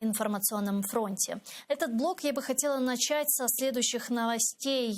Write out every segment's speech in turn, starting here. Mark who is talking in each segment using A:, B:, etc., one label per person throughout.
A: информационном фронте. Этот блок я бы хотела начать со следующих новостей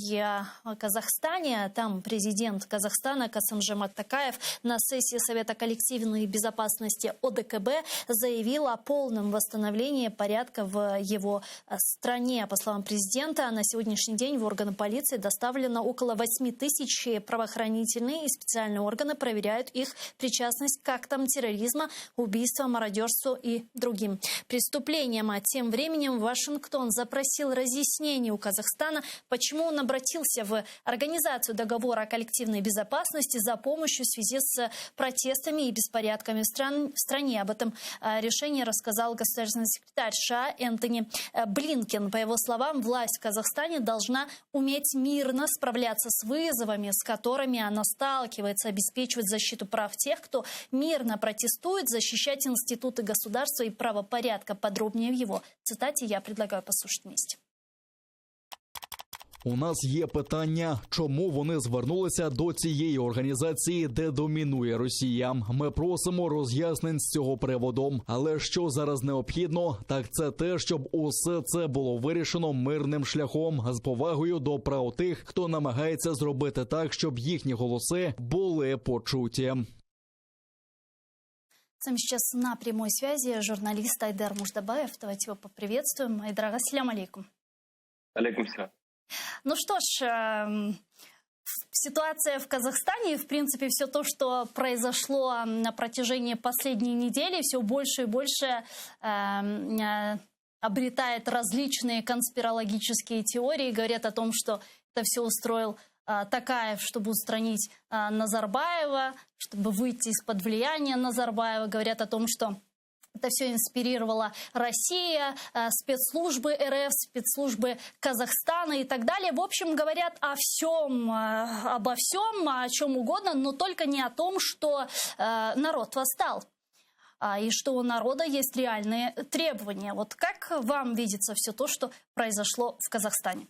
A: о Казахстане. Там президент Казахстана Касым-Жомарт Токаев на сессии Совета коллективной безопасности ОДКБ заявил о полном восстановлении порядка в его стране. По словам президента, на сегодняшний день в органы полиции доставлено около 8 тысяч. Правоохранительные и специальные органы проверяют их причастность к актам терроризма, убийствам, мародерству и другим преступлениям. А тем временем Вашингтон запросил разъяснений у Казахстана, почему он обратился в Организацию договора о коллективной безопасности за помощью в связи с протестами и беспорядками в стране. Об этом решении рассказал государственный секретарь США Энтони Блинкен. По его словам, власть в Казахстане должна уметь мирно справляться с вызовами, с которыми она сталкивается, обеспечивать защиту прав тех, кто мирно протестует, защищать институты государства и правопорядка. Подробнее в его цитаті я предлагаю послушать вместе.
B: У нас є питання, чому вони звернулися до цієї організації, де домінує Росія. Ми просимо роз'яснень з цього приводу. Але що зараз необхідно, так це те, щоб усе це було вирішено мирним шляхом, з повагою до прав тих, хто намагається зробити так, щоб їхні голоси були почуті.
A: С нами сейчас на прямой связи журналист Айдар Муждабаев. Давайте его поприветствуем. Айдар, ассаляму алейкум.
C: Алейкум салям.
A: Ну что ж, ситуация в Казахстане, в принципе, все то, что произошло на протяжении последней недели, все больше и больше обретает различные конспирологические теории, говорят о том, что это все устроил Токаев, чтобы устранить Назарбаева, чтобы выйти из-под влияния Назарбаева. Говорят о том, что это все инспирировала Россия, спецслужбы РФ, спецслужбы Казахстана и так далее. В общем, говорят о всем, обо всем, о чем угодно, но только не о том, что народ восстал и что у народа есть реальные требования. Вот как вам видится все то, что произошло в Казахстане?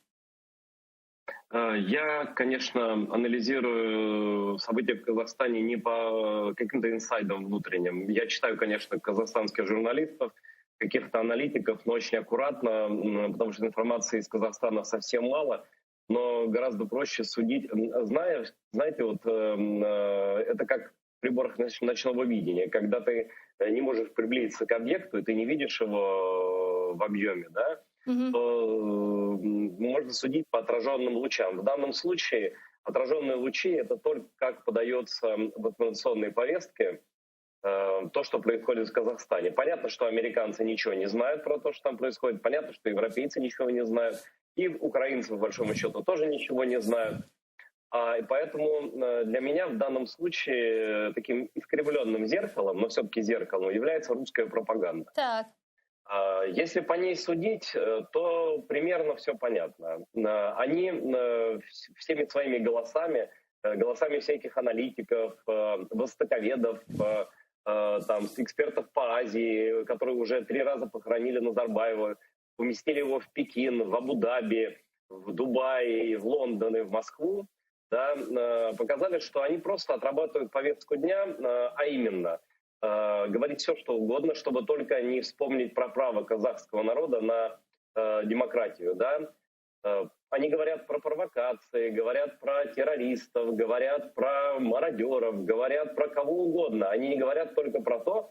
C: Я, конечно, анализирую события в Казахстане не по каким-то инсайдам внутренним. Я читаю, конечно, казахстанских журналистов, каких-то аналитиков, но очень аккуратно, потому что информации из Казахстана совсем мало, но гораздо проще судить. Знаете, вот это как в приборах ночного видения, когда ты не можешь приблизиться к объекту, и ты не видишь его в объеме, да? То можно судить по отраженным лучам. В данном случае отраженные лучи — это только как подается в информационной повестке то, что происходит в Казахстане. Понятно, что американцы ничего не знают про то, что там происходит. Понятно, что европейцы ничего не знают. И украинцы, по большому счету, тоже ничего не знают. И поэтому для меня в данном случае таким искривленным зеркалом, но все-таки зеркалом, является русская пропаганда.
A: Так.
C: Если по ней судить, то примерно все понятно. Они всеми своими голосами всяких аналитиков, востоковедов, там, экспертов по Азии, которые уже 3 раза похоронили Назарбаева, поместили его в Пекин, в Абу-Даби, в Дубай, в Лондон и в Москву, да, показали, что они просто отрабатывают повестку дня, а именно говорить все, что угодно, чтобы только не вспомнить про право казахского народа на демократию. Да? Они говорят про провокации, говорят про террористов, говорят про мародеров, говорят про кого угодно. Они не говорят только про то,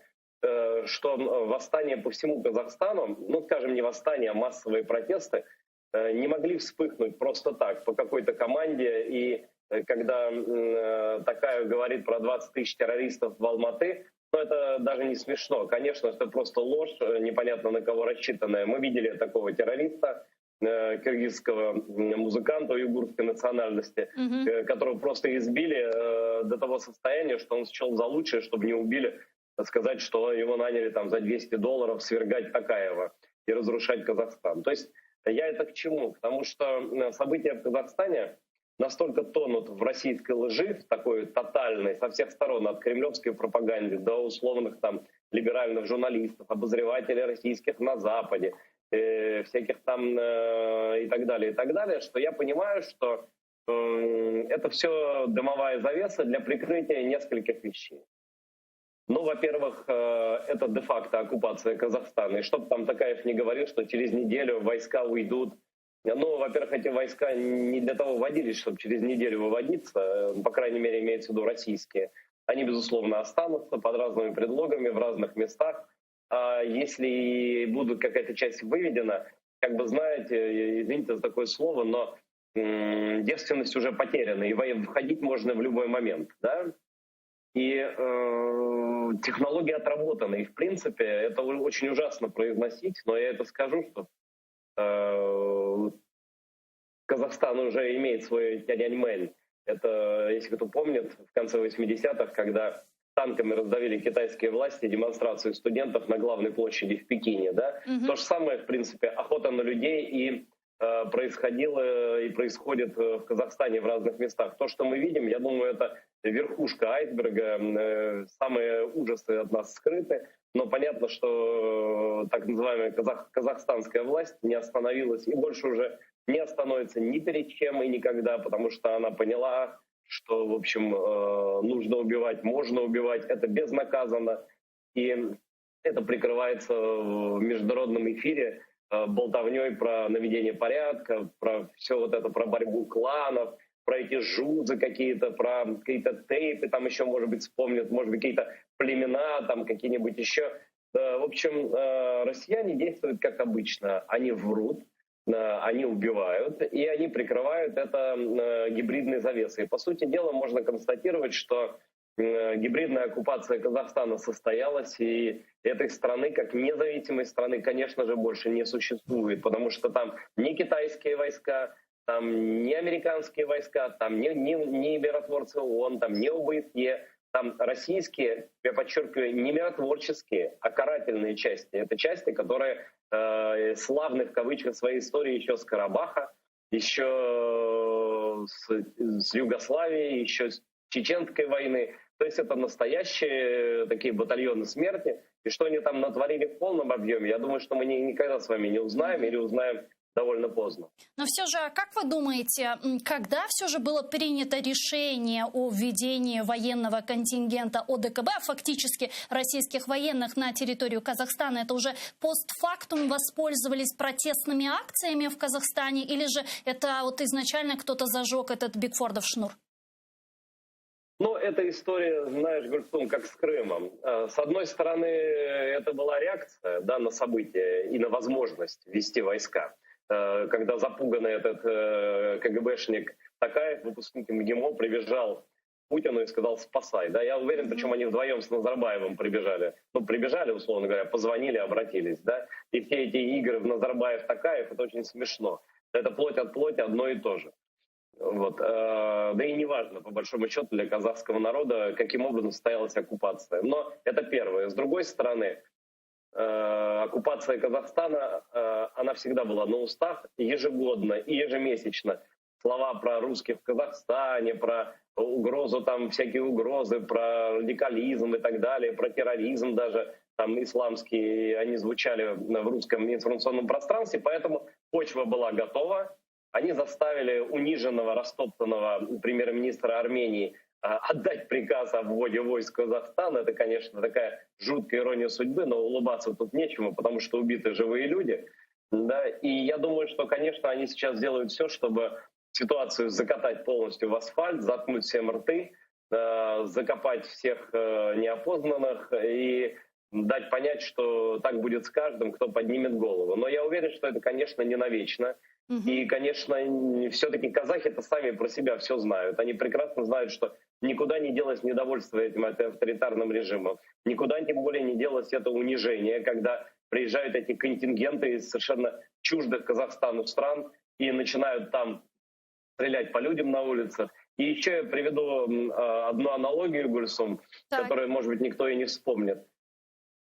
C: что восстание по всему Казахстану, ну, скажем, не восстание, а массовые протесты, не могли вспыхнуть просто так, по какой-то команде. И когда Токаев говорит про 20 тысяч террористов в Алматы, но это даже не смешно. Конечно, это просто ложь, непонятно на кого рассчитанная. Мы видели такого террориста, киргизского музыканта уйгурской национальности, которого просто избили до того состояния, что он счел за лучшее, чтобы не убили, сказать, что его наняли там за $200 свергать Токаева и разрушать Казахстан. То есть я это к чему? К тому, что события в Казахстане настолько тонут в российской лжи, в такой тотальной, со всех сторон, от кремлевской пропаганды до условных там либеральных журналистов, обозревателей российских на Западе, всяких там и так далее, что я понимаю, что это все дымовая завеса для прикрытия нескольких вещей. Ну, во-первых, это де-факто оккупация Казахстана. И чтобы там Токаев не говорил, что через неделю войска уйдут. Ну, во-первых, эти войска не для того вводились, чтобы через неделю выводиться, по крайней мере, имеется в виду российские. Они, безусловно, останутся под разными предлогами в разных местах. А если будет какая-то часть выведена, как бы знаете, извините за такое слово, но девственность уже потеряна, и входить можно в любой момент, да? И технологии отработаны. И, в принципе, это очень ужасно произносить, но я это скажу, что Казахстан уже имеет свой Тяньаньмэнь. Это, если кто помнит, в конце 80-х, когда танками раздавили китайские власти демонстрацию студентов на главной площади в Пекине. Да? То же самое, в принципе, охота на людей и происходило и происходит в Казахстане в разных местах. То, что мы видим, я думаю, это верхушка айсберга. Самые ужасы от нас скрыты. Но понятно, что так называемая казахстанская власть не остановилась и больше уже не остановится ни перед чем и никогда, потому что она поняла, что, в общем, нужно убивать, можно убивать, это безнаказанно. И это прикрывается в международном эфире болтовней про наведение порядка, про все вот это, про борьбу кланов, про эти жузы какие-то, про какие-то тейпы, там еще, может быть, вспомнят, может быть, какие-то племена, там какие-нибудь еще. В общем, россияне действуют как обычно. Они врут, они убивают, и они прикрывают это гибридной завесой. По сути дела, можно констатировать, что гибридная оккупация Казахстана состоялась, и этой страны, как независимой страны, конечно же, больше не существует, потому что там не китайские войска, там не американские войска, там не миротворцы ООН, там не ОБСЕ, там российские, я подчеркиваю, не миротворческие, а карательные части. Это части, которые славны в кавычках своей истории еще с Карабаха, еще с Югославии, еще с Чеченской войны. То есть это настоящие такие батальоны смерти. И что они там натворили в полном объеме, я думаю, что мы никогда с вами не узнаем или узнаем довольно поздно.
A: Но все же, как вы думаете, когда все же было принято решение о введении военного контингента ОДКБ, фактически российских военных на территорию Казахстана? Это уже постфактум воспользовались протестными акциями в Казахстане, или же это вот изначально кто-то зажег этот Бигфордов шнур?
C: Ну, эта история, знаешь, Гульсум, как с Крымом. С одной стороны, это была реакция, да, на события и на возможность ввести войска. Когда запуганный этот КГБшник Токаев, выпускник МГИМО, прибежал к Путину и сказал «спасай». Да, я уверен, причем они вдвоем с Назарбаевым прибежали. Ну, прибежали, условно говоря, позвонили, обратились. Да? И все эти игры в Назарбаев-Токаев, это очень смешно. Это плоть от плоти одно и то же. Вот. Да и неважно, по большому счету, для казахского народа, каким образом состоялась оккупация. Но это первое. С другой стороны, оккупация Казахстана, она всегда была на устах ежегодно и ежемесячно. Слова про русских в Казахстане, про угрозу, там всякие угрозы, про радикализм и так далее, про терроризм даже, там исламский, они звучали в русском информационном пространстве, поэтому почва была готова. Они заставили униженного, растоптанного премьер-министра Армении отдать приказ о вводе войск в Казахстан. Это, конечно, такая жуткая ирония судьбы, но улыбаться тут нечему, потому что убиты живые люди. Да? И я думаю, что, конечно, они сейчас делают все, чтобы ситуацию закатать полностью в асфальт, заткнуть всем рты, закопать всех неопознанных и дать понять, что так будет с каждым, кто поднимет голову. Но я уверен, что это, конечно, не навечно. И, конечно, все-таки казахи-то сами про себя все знают. Они прекрасно знают, что никуда не делось недовольство этим авторитарным режимом. Никуда, тем более, не делось это унижение, когда приезжают эти контингенты из совершенно чуждых Казахстану стран и начинают там стрелять по людям на улицах. И еще я приведу одну аналогию, Гульсум, которую, может быть, никто и не вспомнит.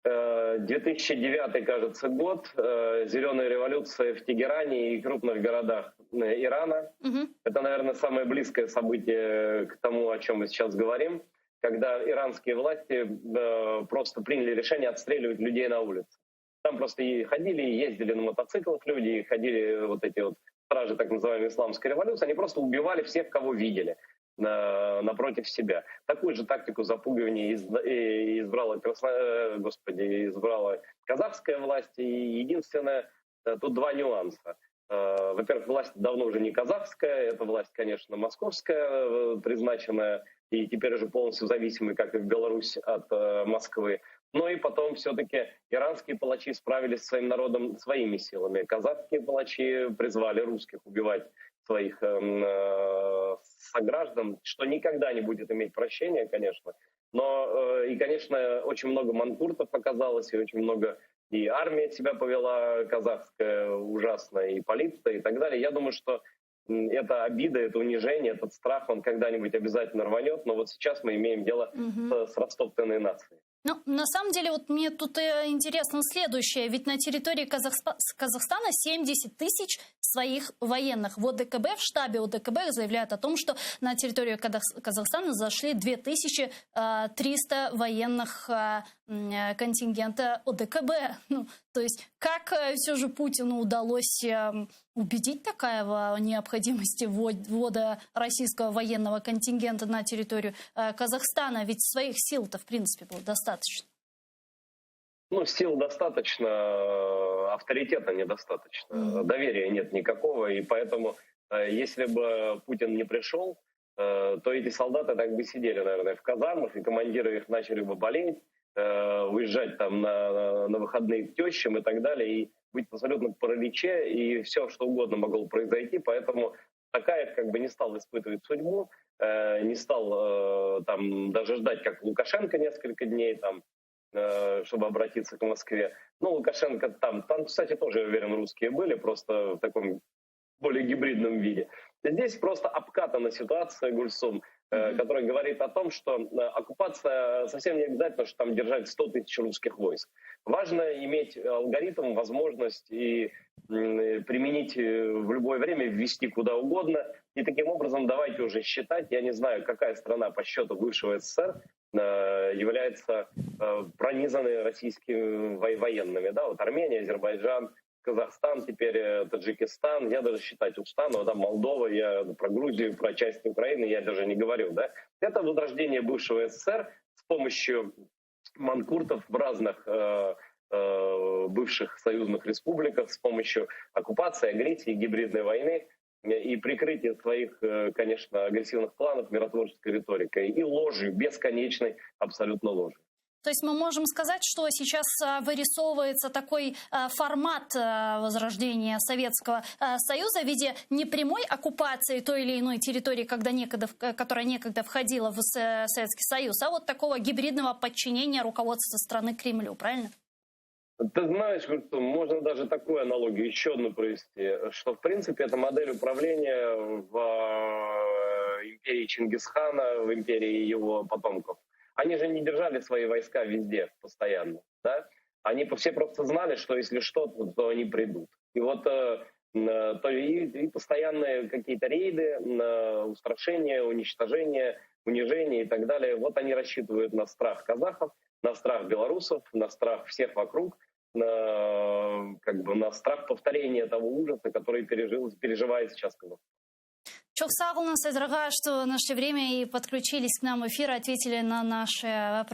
C: 2009, кажется, год, зеленая революция в Тегеране и крупных городах Ирана. Это, наверное, самое близкое событие к тому, о чем мы сейчас говорим, когда иранские власти просто приняли решение отстреливать людей на улице. Там просто и ходили, и ездили на мотоциклах люди, и ходили вот эти вот стражи так называемой исламской революции, они просто убивали всех, кого видели. напротив себя. Такую же тактику запугивания избрала казахская власть. И единственное, тут два нюанса. Во-первых, власть давно уже не казахская, это власть, конечно, московская, призначенная и теперь уже полностью зависимая, как и в Беларуси, от Москвы. Но и потом все-таки иранские палачи справились с своим народом своими силами. Казахские палачи призвали русских убивать своих сограждан, что никогда не будет иметь прощения, конечно. Но и, конечно, очень много манкуртов оказалось, и очень много и армия себя повела казахская ужасно, и полиция, и так далее. Я думаю, что эта обида, это унижение, этот страх, он когда-нибудь обязательно рванет. Но вот сейчас мы имеем дело с растоптанной нацией.
A: Ну, на самом деле, вот мне тут интересно следующее. Ведь на территории Казахстана 70 тысяч своих военных. В ОДКБ, в штабе ОДКБ заявляют о том, что на территорию Казахстана зашли 2300 военных контингента ОДКБ. Ну, то есть, как все же Путину удалось убедить такая в необходимости ввода российского военного контингента на территорию Казахстана? Ведь своих сил-то, в принципе, было достаточно.
C: Ну, сил достаточно, авторитета недостаточно, доверия нет никакого. И поэтому, если бы Путин не пришел, то эти солдаты так бы сидели, наверное, в казармах, и командиры их начали бы болеть, уезжать там на выходные к тещам и так далее, и быть абсолютно в параличе, и все, что угодно могло произойти. Поэтому Такаев как бы не стал испытывать судьбу, не стал там даже ждать, как Лукашенко, несколько дней там, чтобы обратиться к Москве. Ну, Лукашенко там, кстати, тоже, я уверен, русские были, просто в таком более гибридном виде. Здесь просто обкатана ситуация, Гульсум, которая говорит о том, что оккупация совсем не обязательно, что там держать 100 тысяч русских войск. Важно иметь алгоритм, возможность и применить в любое время, ввести куда угодно. И таким образом давайте уже считать, я не знаю, какая страна по счету бывшего СССР является пронизанной российскими военными. Да? Вот Армения, Азербайджан, Казахстан, теперь Таджикистан, я даже считать устану, да, Молдова, я про Грузию, про часть Украины я даже не говорю. Да? Это возрождение бывшего СССР с помощью манкуртов в разных бывших союзных республиках, с помощью оккупации, агрессии, гибридной войны и прикрытия своих, конечно, агрессивных планов миротворческой риторикой и ложью, бесконечной абсолютно ложью.
A: То есть мы можем сказать, что сейчас вырисовывается такой формат возрождения Советского Союза в виде не прямой оккупации той или иной территории, которая некогда входила в Советский Союз, а вот такого гибридного подчинения руководства страны Кремлю, правильно?
C: Ты знаешь, можно даже такую аналогию еще одну провести, что в принципе это модель управления в империи Чингисхана, в империи его потомков. Они же не держали свои войска везде постоянно, да? Они все просто знали, что если что, то они придут. И вот и постоянные какие-то рейды, устрашения, уничтожения, унижения и так далее. Вот они рассчитывают на страх казахов, на страх белорусов, на страх всех вокруг, на страх повторения того ужаса, который переживает сейчас Казахстан.
A: Çok sağ olun, Сайдырга, что нашли время и подключились к нам в эфир, ответили на наши вопросы.